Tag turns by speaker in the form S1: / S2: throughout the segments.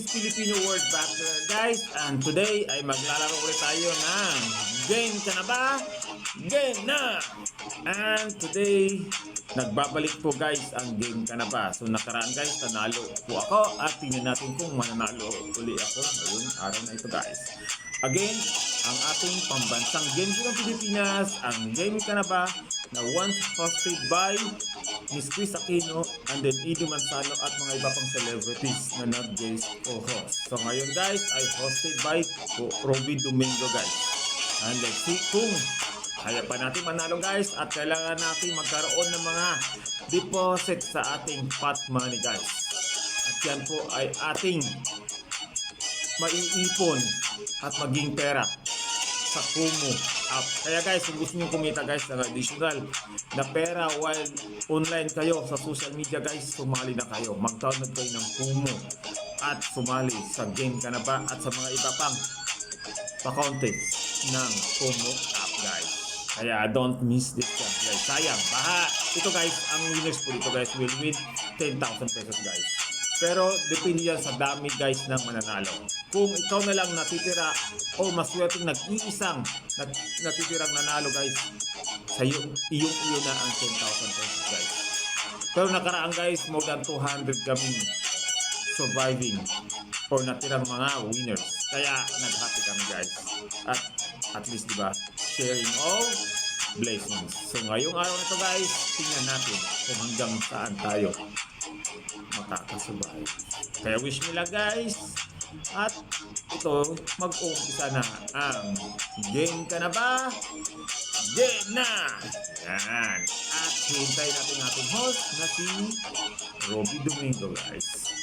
S1: Filipino Word Battler guys, and today ay maglalaro ulit tayo ng Game Kana Ba? Game na! And today, nagbabalik po guys ang Game Kana Ba. So nakaraan guys, nanalo po ako at tingnan natin kung mananalo uli ako ngayong araw na ito guys. Again, ang ating pambansang game ng Pilipinas, ang Game Kana Ba na once hosted by Miss Chris Aquino and then Edo Manzano at mga iba pang celebrities na nag-guest co-host. So ngayon guys ay hosted by Robi Domingo guys. And let's see kung kaya pa natin manalo guys at kailangan natin magkaroon ng mga deposit sa ating pot money guys. At yan po ay ating maiipon at maging pera sa Kumu app. Kaya guys, kung gusto nyo kumita guys ng additional na pera while online kayo sa social media guys, sumali na kayo. Mag-download kayo ng Kumu at sumali sa Game Kana Ba at sa mga iba pang pa-contest ng Kumu app guys. Kaya don't miss this chance guys. Sayang. Ito guys, ang winners po dito guys will win 10,000 pesos guys. Pero depende yan sa dami guys ng mananalo. Kung ikaw na lang natitira o maswerteng nag-iisang natitirang nanalo guys, sa iyo na ang 10,000 pesos guys. Pero nakaraan guys, more than 200 kami surviving or natirang mga winners. Kaya nag-happy kami guys. At least diba, sharing all blessings. So ngayong araw na ito guys, tingnan natin kung hanggang saan tayo makakasubay. Kaya wish nila guys. At ito, mag-uumpisa na ang Game Kana Ba? Game na! Yan. At hintay natin ating host na si Robi Domingo guys.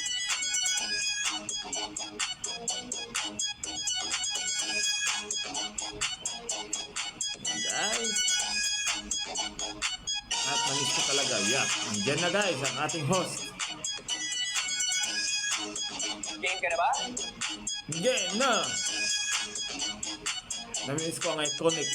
S1: Yan guys. At manis ko talaga. Yeah. Andyan na guys ang ating host.
S2: Game Kana Ba?
S1: Game na! Namiss ko ang iconic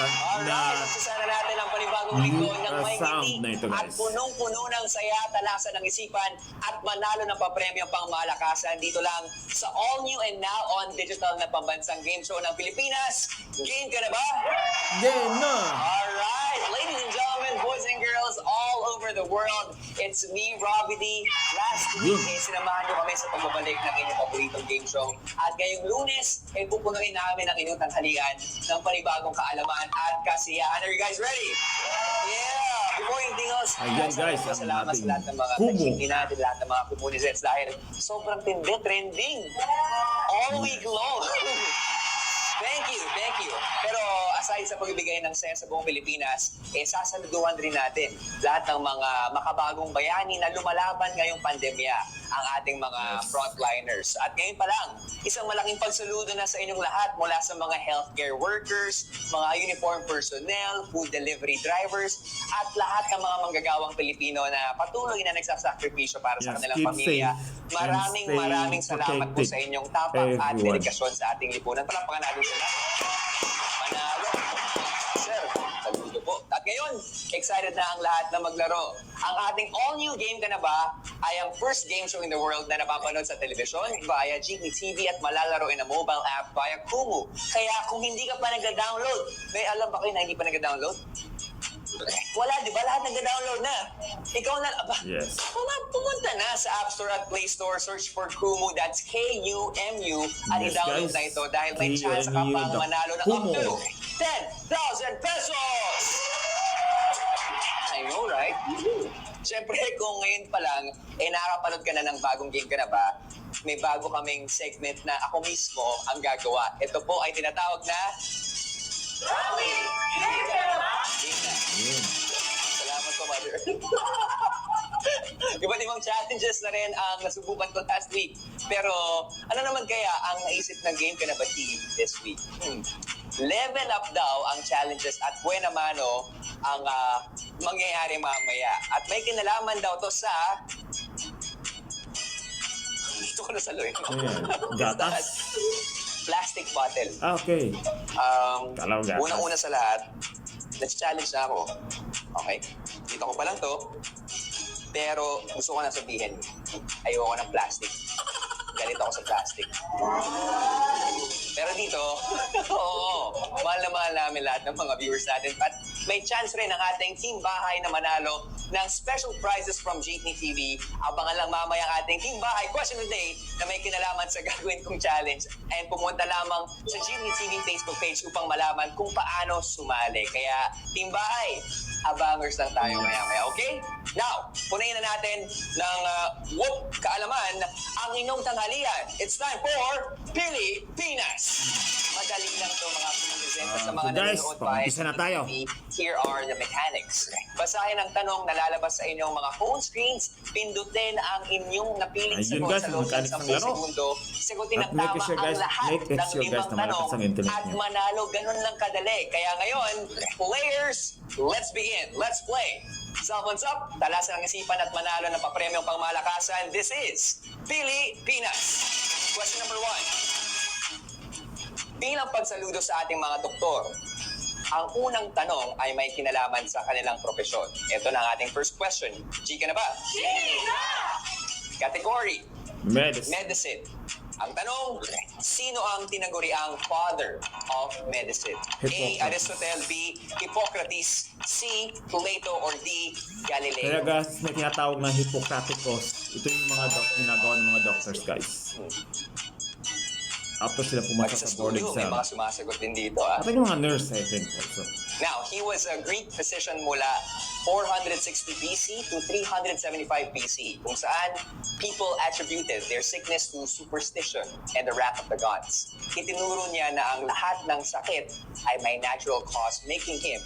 S2: Alright, umpisa na natin ang panibagong linggo ng may
S1: sound na
S2: ngiti
S1: ito,
S2: at
S1: guys.
S2: punong-puno ng saya, talasan ng isipan at manalo ng papremyong pangmalakasan dito lang sa all new and now on digital na pambansang game show ng Pilipinas. Game Kana Ba?
S1: Game na!
S2: Alright, ladies and gentlemen, boys and girls all over the world, it's me, Robi. Last week, sinamahan nyo kami sa pagbabalik ng inyong paboritong game show. At ngayong Lunes, pupunuin namin ang inyong tanghalian ng panibagong kaalaman at kasiyahan. Are you guys ready? Yeah! Before yung tingos,
S1: ayan guys, ang
S2: salamat sa lahat ng mga kachiki natin, lahat ng mga kumunizets dahil sobrang tindi, trending all week long. Thank you. Pero aside sa pagbibigay ng saya sa buong Pilipinas, sasaluduhan rin natin lahat ng mga makabagong bayani na lumalaban ngayong pandemya, ang ating mga frontliners. At ngayon pa lang, isang malaking pagsaludo na sa inyong lahat mula sa mga healthcare workers, mga uniform personnel, food delivery drivers, at lahat ng mga manggagawang Pilipino na patuloy na nagsasakripisyo para sa kanilang pamilya. Maraming salamat po sa inyong tapang at dedikasyon sa ating lipunan. Palakpakan natin sila. Manalo. Sir, saludo po. At ngayon, excited na ang lahat na maglaro. Ang ating all-new Game Kana Ba ay ang first game show in the world na napapanood sa telebisyon via GTV at malalaro in a mobile app via Kumu. Kaya kung hindi ka pa nag-download, may alam ba kayo na hindi pa nag-download? Wala, di ba? Lahat nag-download na. Ikaw na,
S1: Yes.
S2: Pumunta na sa App Store at Play Store, search for Kumu, that's K-U-M-U, at
S1: Yes,
S2: i-download
S1: guys.
S2: na ito dahil may chance ka pang manalo ng up to 10,000 pesos! I know, right? Siyempre, kung ngayon pa lang, nakapanood ka na ng bagong Game Kana Ba, may bago kaming segment na ako mismo ang gagawa. Ito po ay tinatawag na Robi! Game Kana Ba! Salamat po, Mother. Iba't ibang challenges na rin ang nasubukan ko last week. Pero ano naman kaya ang naisip ng Game Kana Ba team this week? Level up daw ang challenges at buena mano ang mangyayari mamaya. At may kinalaman daw to sa gusto ko na saluhin.
S1: Gatas?
S2: Plastic bottle.
S1: Okay. Gatas.
S2: Unang-una sa lahat, let's challenge na ako. Okay? Dito ko pa lang to. Pero gusto ko na sabihin, Ayoko ng plastic. Galit ako sa plastic. Pero dito, oo, mahal namin lahat ng mga viewers natin. At may chance rin ang ating team bahay na manalo ng special prizes from Jeepney TV. Abangan lang mamaya ang ating team bahay question of the day na may kinalaman sa gagawin kong challenge. And pumunta lamang sa Jeepney TV Facebook page upang malaman kung paano sumali. Kaya team bahay, abangers lang tayo maya-maya, okay? Now, punayin na natin ng kaalaman ang inyong tanghalian. It's time for Pilipinas! Madali lang to mga kumusenta sa mga
S1: guys,
S2: nanonood
S1: pag-umpisa na tayo.
S2: Here are the mechanics. Basahin ang tanong na lalabas sa inyong mga phone screens. Pindutin ang inyong napiling
S1: Ayun,
S2: sagot
S1: guys,
S2: sa loob ng
S1: mechanics ng
S2: 10
S1: laro.
S2: segundo. Sagutin
S1: At
S2: ang
S1: make
S2: tama
S1: sure, guys,
S2: ang lahat
S1: make it
S2: ng
S1: sure, guys,
S2: 5
S1: na malakas
S2: tanong
S1: ang internet
S2: at
S1: niyo.
S2: manalo. Ganun lang kadali. Kaya ngayon, players, let's begin. Let's play. Cellphones up, talasan ang isipan at manalo ng papremyong pangmalakasan. This is Pilipinas. Question number 1. Bilang pagsaludo sa ating mga doktor, ang unang tanong ay may kinalaman sa kanilang propesyon. Ito na ang ating first question. Kana ba? Category,
S1: Medicine.
S2: medicine. Ang tanong, sino ang tinaguriang father of medicine? A.
S1: Hippocrates.
S2: Aristotle, B. Hippocrates, C. Plato, or D.
S1: Kaya
S2: Galileo?
S1: guys, may tinatawag na Hippocraticos. Ito yung mga ginagawa ng mga doctors, guys. After sila
S2: Pati
S1: pumasok
S2: sa
S1: sa board
S2: studio, may
S1: exam.
S2: mga sumasagot din dito. Ah.
S1: At yung mga nurse, I think, also.
S2: Now, he was a Greek physician mula 460 BC to 375 BC, kung saan people attributed their sickness to superstition and the wrath of the gods. Itinuro niya na ang lahat ng sakit ay may natural cause, making him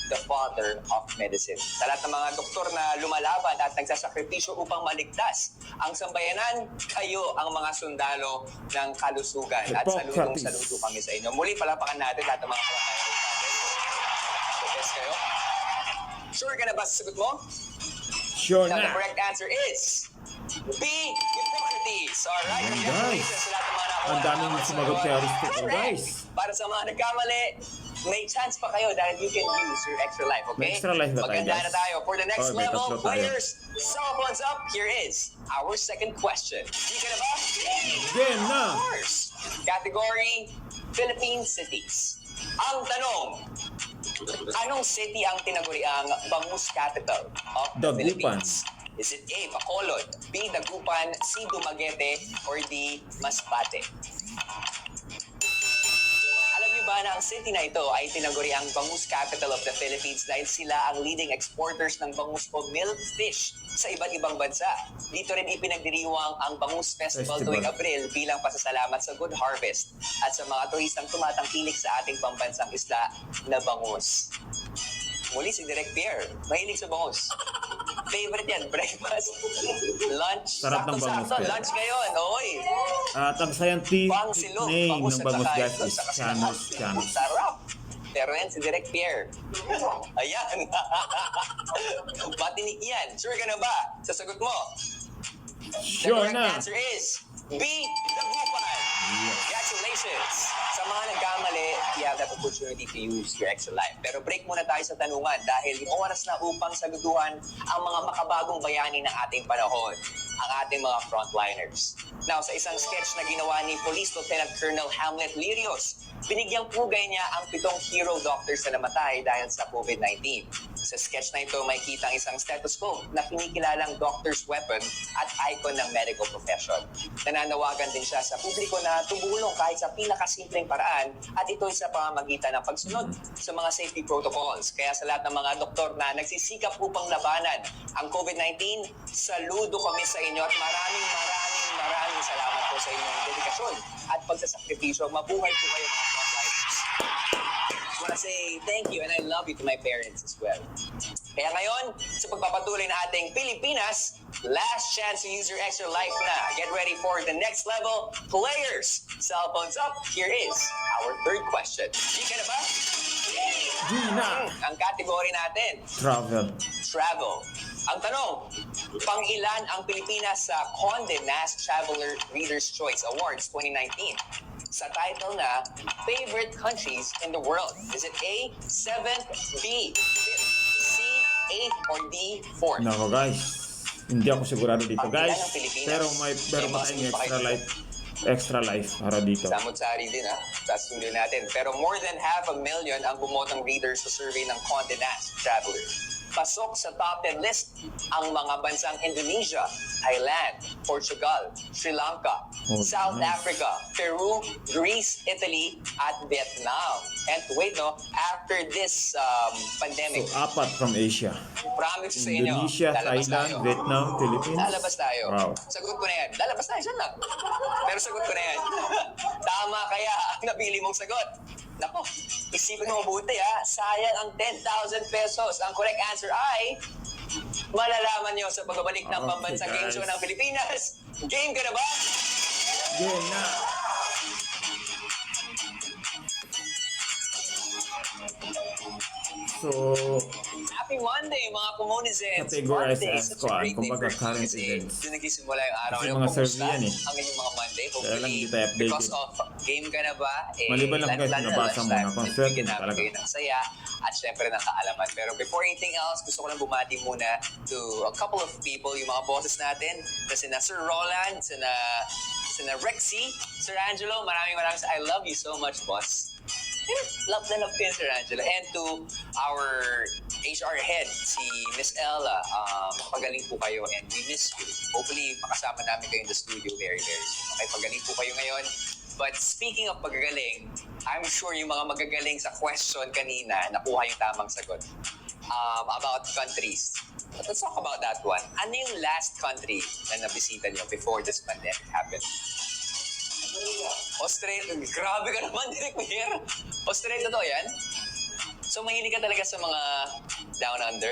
S2: the father of medicine. Sa lahat ng mga doktor na lumalaban at nagsasakripisyo upang maligtas ang sambayanan, kayo ang mga sundalo ng kalusugan. At salutong-saluto kami sa inyo. Muli, palapakan natin lahat ng mga kalakayan natin. So, best kayo? Sure ka na ba sa sagot mo?
S1: Sure
S2: Now, the
S1: na.
S2: correct answer is B. Hippocrates. Alright,
S1: Ayan,
S2: congratulations
S1: guys.
S2: sa lahat ng mga nakuha.
S1: Ang daming sumagot kay Aristotle,
S2: Correct.
S1: guys.
S2: Para sa mga nagkamali, may chance pa kayo dahil you can use your extra life, okay?
S1: May extra life ba tayo,
S2: Maganda
S1: guys?
S2: na tayo. For the next
S1: Or may
S2: level,
S1: tatlo tayo?
S2: players, cell phones up. Here is our second question. Ka na ba?
S1: Game na.
S2: Of course. Category, Philippine cities. Ang tanong, anong city ang tinaguriang bangus capital of the
S1: Dagupan.
S2: Philippines? Is it A. Bacolod, B. Dagupan, C. Dumaguete, or D. Masbate? Alam niyo ba na ang city na ito ay tinaguri ang bangus capital of the Philippines dahil sila ang leading exporters ng bangus o milled fish sa iba't ibang bansa. Dito rin ipinagdiriwang ang Bangus Festival tuwing Abril bilang pasasalamat sa good harvest at sa mga turistang tumatangkilik sa ating pambansang isla na bangus. Muli si Direk Pierre, mahilig sa bangus. Favorite yan, breakfast, lunch,
S1: Sarap ng bangus,
S2: sakto-sakto,
S1: Pierre.
S2: lunch ngayon, oy.
S1: At ang scientific
S2: Pangsilog,
S1: name
S2: bangus
S1: ng
S2: at
S1: bangus,
S2: saka
S1: guys,
S2: ito,
S1: is
S2: saka
S1: Canus
S2: sinangag.
S1: canus.
S2: Sarap. Pero yan si Direk Pierre. Ayan. Matinik yan. Sure ka na ba? Sa sagot mo? The
S1: Sure
S2: correct
S1: na.
S2: answer is B. Dagupan. Congratulations. Sa mga nagkamali, you have that opportunity to use your extra life. Pero break muna tayo sa tanungan dahil oras na upang saluduhan ang mga makabagong bayani ng ating panahon, ang ating mga frontliners. Now, sa isang sketch na ginawa ni Police Lieutenant Colonel Hamlet Lirios, binigyang pugay niya ang 7 hero doctors na namatay dahil sa COVID-19. Sa sketch na ito, may kitang isang stethoscope na kinikilalang doctor's weapon at icon ng medical profession. Nananawagan din siya sa publiko na tumulong kahit sa pinakasimpleng paraan at ito'y sa pamamagitan ng pagsunod sa mga safety protocols. Kaya sa lahat ng mga doktor na nagsisikap upang labanan ang COVID-19, saludo kami sa inyo at maraming salamat po sa inyong dedikasyon at pagsasakripisyo. Mabuhay po kayo mga frontliners. I want to say thank you and I love you to my parents as well. Kaya ngayon, sa pagpapatuloy na ating Pilipinas, last chance to use your extra life na. Get ready for the next level. Players, cell phones up. Here is our third question. Ka na ba?
S1: Gina.
S2: Ang category natin,
S1: Travel.
S2: travel. Ang tanong, pang-ilan ang Pilipinas sa Condé Nast Traveler Reader's Choice Awards 2019? Sa title na Favorite Countries in the World. Is it A, 7th, B, 5th, C, 8th, or D, 4th?
S1: Nako, guys. Hindi ako sigurado dito,
S2: Ang
S1: guys.
S2: ilan ng Pilipinas?
S1: Pero meron pa tayong extra life para dito.
S2: Samot-sari din sa studio natin. Pero more than 500,000 ang bumotong readers sa survey ng Condé Nast Traveler. Pasok sa top 10 list ang mga bansang Indonesia, Thailand, Portugal, Sri Lanka, South Africa, Peru, Greece, Italy, at Vietnam. And wait, no, after this pandemic,
S1: So, 4 from Asia.
S2: promise sa inyo,
S1: Indonesia,
S2: lalabas
S1: Thailand,
S2: tayo.
S1: Vietnam, Philippines.
S2: Lalabas tayo.
S1: Wow.
S2: Sagot ko na yan. Lalabas tayo, dyan lang. Pero sagot ko na yan. Tama kaya ang napili mong sagot. Nako, isipin mo mabuti ha. Sayang ang 10,000 pesos. Ang correct answer ay malalaman nyo sa pagbabalik ng
S1: Okay,
S2: pambansang game
S1: guys.
S2: show ng Pilipinas. Game ka na ba?
S1: Game na. So,
S2: Happy Monday, mga Kumunizens.
S1: Categorize
S2: Monday,
S1: as
S2: such a
S1: kuan,
S2: great day
S1: kumbaga
S2: for you
S1: current
S2: kasi
S1: events.
S2: doon nagsisimula yung araw
S1: Kasi
S2: nyo.
S1: mga
S2: Kumusta
S1: survey yan eh.
S2: ang inyong mga Monday?
S1: Kaya lang
S2: Hopefully,
S1: hindi tayo updated.
S2: because of game ka na ba?
S1: Maliban lang, guys,
S2: plan
S1: nabasa mo na
S2: lunchtime,
S1: concert,
S2: bigyan namin
S1: talaga.
S2: kayo ng saya at syempre ng kaalaman. Pero before anything else, gusto ko lang bumati muna to a couple of people, yung mga bosses natin, na sina Sir Roland, sina Rexy, Sir Angelo, maraming I love you so much, boss. Love na love ko yun, Sir Angelo. And to our HR head, si Miss Ella, pagaling po kayo and we miss you. Hopefully, makasama namin kayo in the studio very, very soon. Okay, pagaling po kayo ngayon. But speaking of pagagaling, I'm sure yung mga magagaling sa question kanina, nakuha yung tamang sagot. About countries. But let's talk about that one. Ano yung last country na nabisita niyo before this pandemic happened? Australia. Grabe ka naman, Direk Mayer. Australia to yan? So, mahilig ka talaga sa mga down under?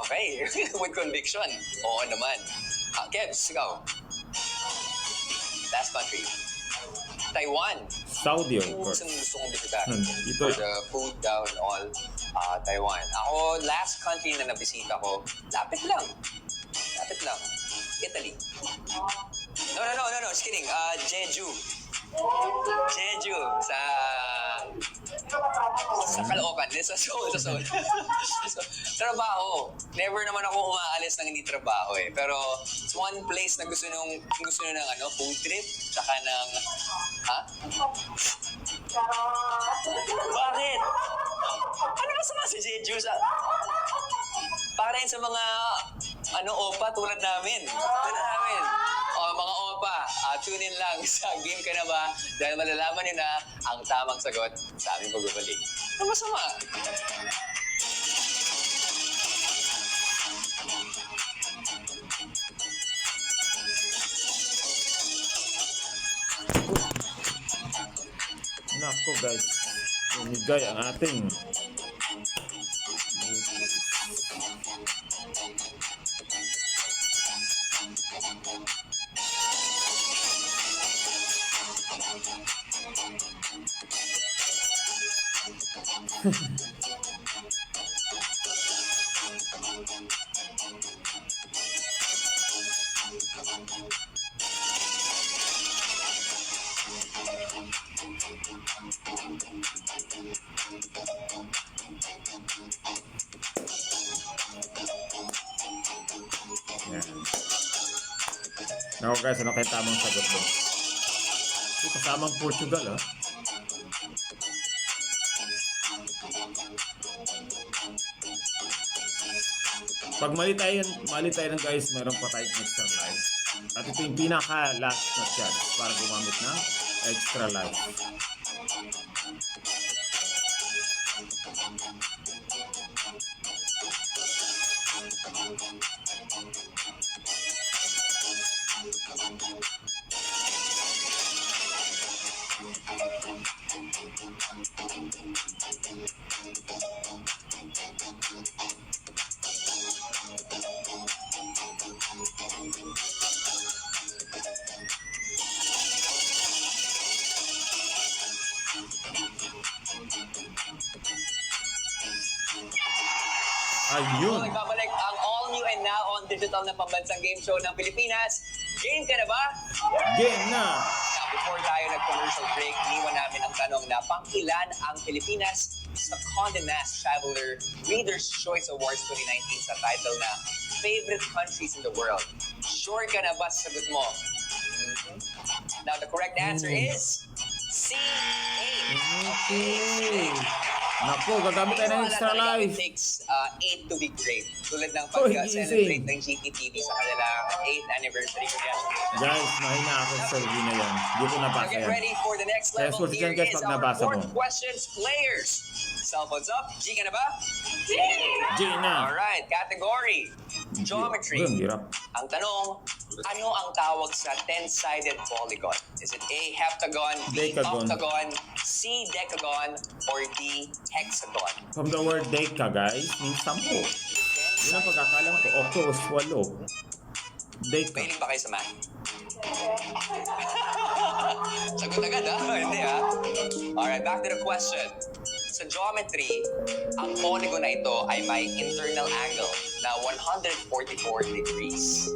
S2: Okay. With conviction. Oo naman. Kebs, ikaw. Last country. Taiwan.
S1: Saudi, of course.
S2: Isang gusto kong bisitahin.
S1: Ito.
S2: For the food daw and all. Taiwan. Ako, last country na nabisita ko, lapit lang. Italy. No. Just kidding. Jeju. Sa Caloocan. Sa Seoul. Trabaho. Never naman ako umaalis ng hindi trabaho eh. Pero it's one place na gusto nung ng food trip. Saka ng... Ha? Bakit? Ano masama si Jeju sa... Para rin sa mga opa tulad namin. Mga opa, tune in lang sa Game Ka Na Ba dahil malalaman nyo na ang tamang sagot sa aming pagbabalik. Ano masama?
S1: Nako, guys. Umigay ang ating yan. Nako, guys, ano kayo tamang sagot doon? Ito kasamang Portugal, ah. Pag mali tayo ng guys, meron pa tayong extra life. At ito yung pinaka last na chance para gumamit ng extra life. Ayun.
S2: Nagbabalik ang all-new and now on digital na pambansang game show ng Pilipinas. Game ka na ba?
S1: Game na!
S2: Now, before tayo nag-commercial break, iniwan namin ang tanong na pang-ilan ang Pilipinas sa Condé Nast Traveler Reader's Choice Awards 2019 sa title na favorite countries in the world? Sure ka na ba sa sagot mo? Now, the correct answer is C, 8.
S1: Okay. Naku, gagamit tayo ng extra
S2: It
S1: life.
S2: takes 8 to be great. Tulad ng
S1: Uy,
S2: pag-celebrate
S1: gising.
S2: ng GTTV sa kanilang 8th anniversary. Congratulations.
S1: Guys, mahina ako sa survey na yan. Hindi ko nabasa
S2: Get
S1: yan.
S2: ready for the next
S1: Kaya
S2: level.
S1: swerte dyan,
S2: Here
S1: guys,
S2: is
S1: pag
S2: our
S1: nabasa
S2: fourth
S1: mo.
S2: questions players. Cell phones up. G, Kana Ba?
S1: Gina.
S2: Alright, category. Geometry.
S1: Ang hirap.
S2: Ang tanong, ano ang tawag sa 10-sided polygon? Is it A, heptagon, B,
S1: Decagon.
S2: octagon, C, decagon, or D, hexagon?
S1: From the word deca, guys, means 10. Yun ang pagkakalam ko. Octo o swallow. Deca.
S2: Mahilig ba kayo sa math? Sagot agad Hindi Alright, back to the question. Sa geometry, ang polygon na ito ay may internal angle na 144 degrees.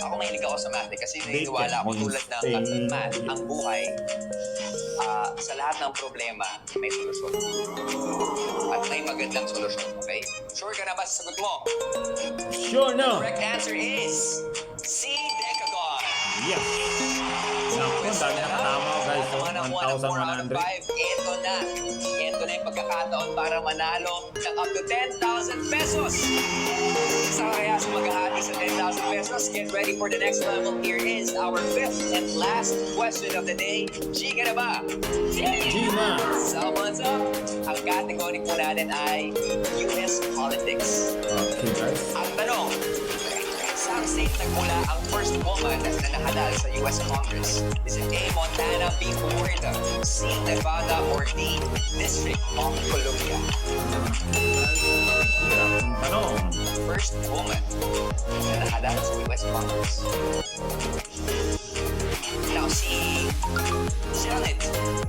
S2: Ako mahilig ako sa math kasi naniniwala ako tulad ng math, ang buhay, sa lahat ng problema, may solusyon. At may magandang solusyon, okay? Sure ka na ba sa sagot mo?
S1: Sure na.
S2: Correct answer is C, decagon.
S1: Yes. Naku, ang dami nakatama ko, guys. So, 1,100.
S2: Ito na yung pagkakataon para manalo ng up to 10,000 pesos. Isa kaya sa maghahati sa 10,000 pesos. Get ready for the next level. Here is our fifth and last question of the day. G, Kana Ba?
S1: Gina.
S2: Someone's up. Ang category po natin ay US politics.
S1: Okay, guys.
S2: Ang tanong, saan state nagmula ang first woman na nakahalal sa US Congress? Is it A, Montana, B, Florida, C, Nevada, or D, District of Columbia?
S1: Hirap ang tanong.
S2: First woman na nakahalal sa US Congress. Now, si Janet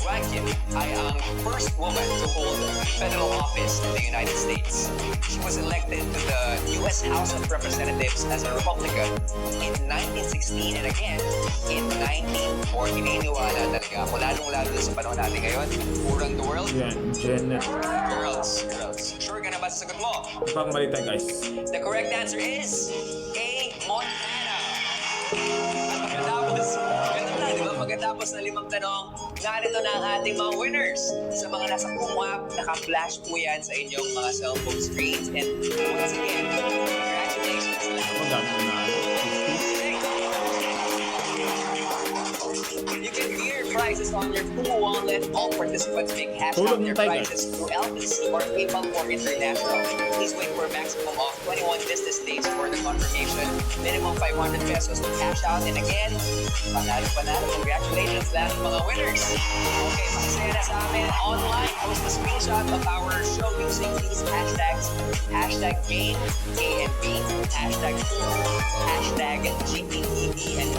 S2: Rankin ay ang first woman to hold federal office in the United States. She was elected to the U.S. House of Representatives as a Republican in 1916 and again in 1940. Naniniwala talaga ako, lalong-lalo sa panahon natin ngayon. Urang the world.
S1: Yan, Janet.
S2: Girls. Sure ka na ba sa sagot mo?
S1: Ibang malita, guys.
S2: The correct answer is A, Montana. Pagkatapos ng 5 tanong, narito na ang ating mga winners. Sa mga nasa Kumu app, naka-flash po yan sa inyong mga cellphone screens. And once again, congratulations sa lahat.
S1: Ako, dami ko na.
S2: You can view your prizes on your Kumu wallet. All participants may cash out their prizes through LPC or PayPal for International. Please wait for a maximum of 21 business days for the confirmation. Minimum 500 pesos to cash out. And again, panalo. Congratulations lahat ng mga winners. Okay, makisaya na sa amin online. Post a screenshot of our show using these hashtags. Hashtag game, A and B, hashtag Kumu, hashtag GPTV, and